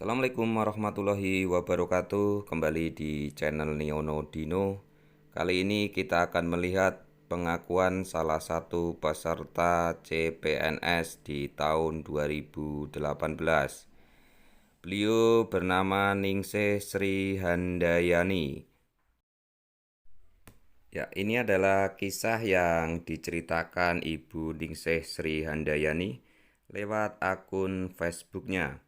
Assalamualaikum warahmatullahi wabarakatuh. Kembali di channel Niono Dino. Kali ini kita akan melihat pengakuan salah satu peserta CPNS di tahun 2018. Beliau bernama Ningsih Sri Handayani. Ya, ini adalah kisah yang diceritakan Ibu Ningsih Sri Handayani lewat akun Facebooknya.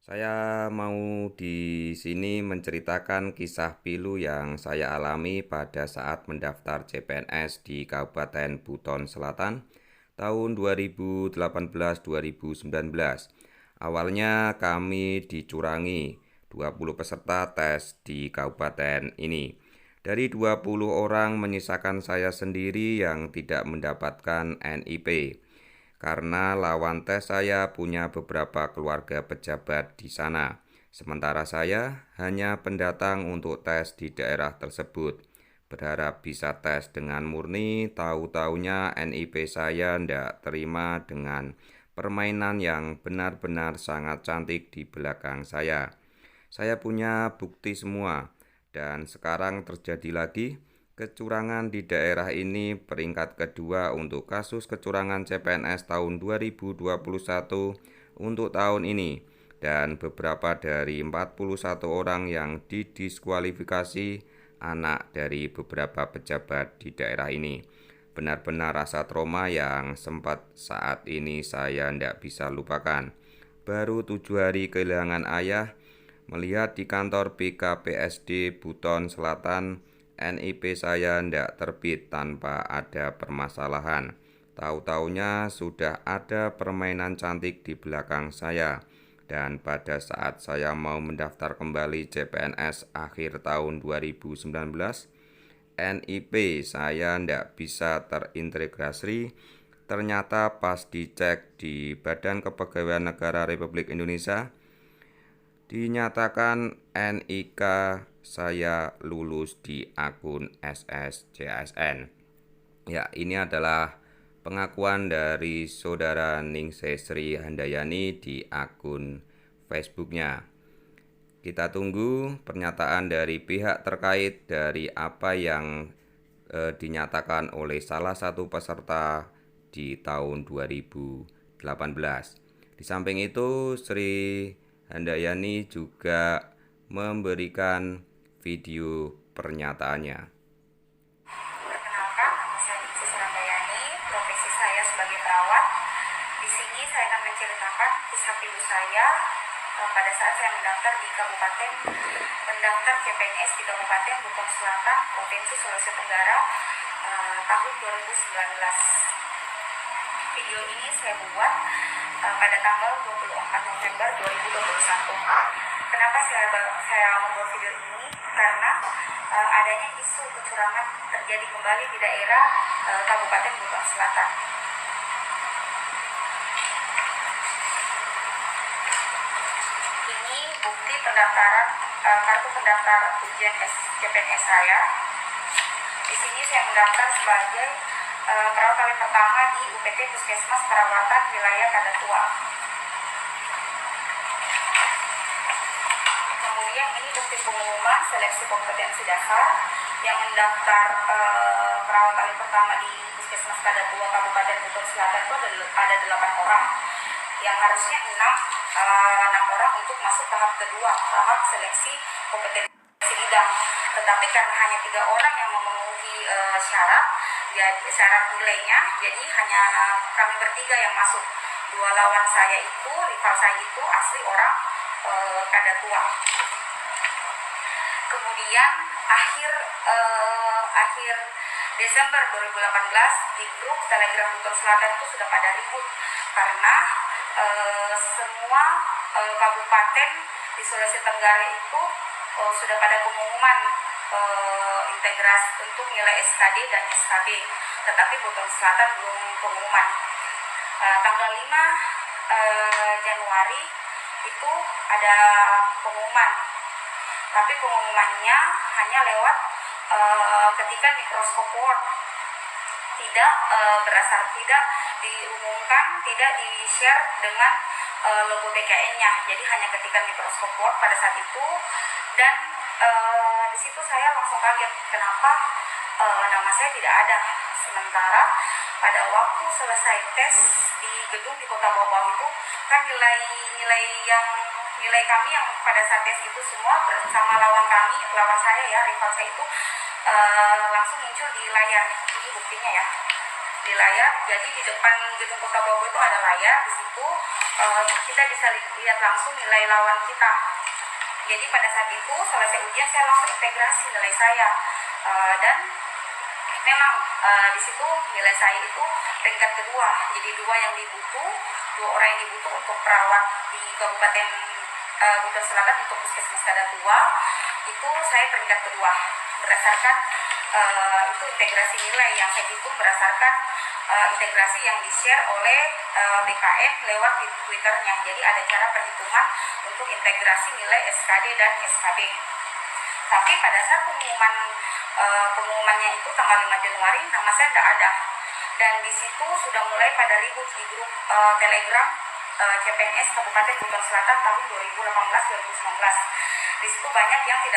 Saya mau di sini menceritakan kisah pilu yang saya alami pada saat mendaftar CPNS di Kabupaten Buton Selatan tahun 2018-2019. Awalnya kami dicurangi 20 peserta tes di kabupaten ini. Dari 20 orang menyisakan saya sendiri yang tidak mendapatkan NIP. Karena lawan tes saya punya beberapa keluarga pejabat di sana. Sementara saya hanya pendatang untuk tes di daerah tersebut. Berharap bisa tes dengan murni, tahu-taunya NIP saya ndak terima dengan permainan yang benar-benar sangat cantik di belakang saya. Saya punya bukti semua, dan sekarang terjadi lagi kecurangan di daerah ini peringkat kedua untuk kasus kecurangan CPNS tahun 2021 untuk tahun ini, dan beberapa dari 41 orang yang didiskualifikasi anak dari beberapa pejabat di daerah ini. Benar-benar rasa trauma yang sempat saat ini saya tidak bisa lupakan. Baru 7 hari kehilangan ayah, melihat di kantor BKPSD Buton Selatan NIP saya ndak terbit tanpa ada permasalahan. Tahu-taunya sudah ada permainan cantik di belakang saya. Dan pada saat saya mau mendaftar kembali CPNS akhir tahun 2019, NIP saya ndak bisa terintegrasi. Ternyata pas dicek di Badan Kepegawaian Negara Republik Indonesia, dinyatakan NIK saya lulus di akun SSCSN. Ya, ini adalah pengakuan dari saudara Ningsih Sri Handayani di akun Facebooknya. Kita tunggu pernyataan dari pihak terkait dari apa yang dinyatakan oleh salah satu peserta di tahun 2018. Di samping itu, Sri Handayani juga memberikan video pernyataannya. Perkenalkan, nama saya Ningsih Sri Handayani, profesi saya sebagai perawat. Di sini saya akan menceritakan kisah pilu saya pada saat saya mendaftar CPNS di Kabupaten Buton Selatan, Provinsi Sulawesi Tenggara tahun 2019. Video ini saya buat pada tanggal 24 November 2021. Kenapa saya membuat video ini? Karena adanya isu kecurangan terjadi kembali di daerah Kabupaten Buton Selatan. Ini bukti pendaftaran kartu pendaftar ujian CPNS saya. Di sini saya mendaftar sebagai perawat paling pertama di UPT Puskesmas Perawatan Wilayah Kadatua. Kemudian ini bukti pengumuman seleksi kompetensi dasar yang mendaftar perawat paling pertama di Puskesmas Kadatua Kabupaten Buton Selatan itu ada 8 orang, yang harusnya 6 orang untuk masuk tahap kedua, tahap seleksi kompetensi bidang. Tetapi karena hanya 3 orang yang memenuhi syarat nilainya, jadi hanya kami bertiga yang masuk. 2 lawan saya itu, rival saya itu asli orang Kadatua. Kemudian akhir Desember 2018 di grup Telegram Buton Selatan itu sudah pada ribut karena semua kabupaten di Sulawesi Tenggara itu sudah pada pengumuman integrasi untuk nilai SKD dan SKB, tetapi Buton Selatan belum pengumuman. Tanggal 5 Januari itu ada pengumuman, tapi pengumumannya hanya lewat ketika mikroskop Word, tidak diumumkan, tidak di-share dengan logo BKN-nya. Jadi hanya ketikan mikroskop Word pada saat itu, dan di situ saya langsung kaget kenapa nama saya tidak ada. Sementara pada waktu selesai tes di gedung di Kota Bau-Bau itu kan nilai kami yang pada saat tes itu semua bersama lawan saya ya, rival saya itu langsung muncul di layar. Ini buktinya ya, di layar. Jadi di depan gedung Kota Bau-Bau itu ada layar, di situ kita bisa lihat langsung nilai lawan kita. Jadi pada saat itu selesai ujian saya langsung integrasi nilai saya, dan memang di situ nilai saya itu peringkat kedua. Jadi dua orang yang dibutuh untuk perawat di Kabupaten Buton Selatan untuk Puskesmas Kadatua itu saya peringkat kedua berdasarkan itu integrasi nilai yang saya hitung berdasarkan integrasi yang di-share oleh BKN lewat di Twitternya. Jadi ada cara perhitungan untuk integrasi nilai SKD dan SKB. Tapi pada saat pengumumannya itu tanggal 5 Januari nama saya tidak ada, dan di situ sudah mulai pada ribut di grup Telegram CPNS Kabupaten Buton Selatan tahun 2018-2019. Di situ banyak yang tidak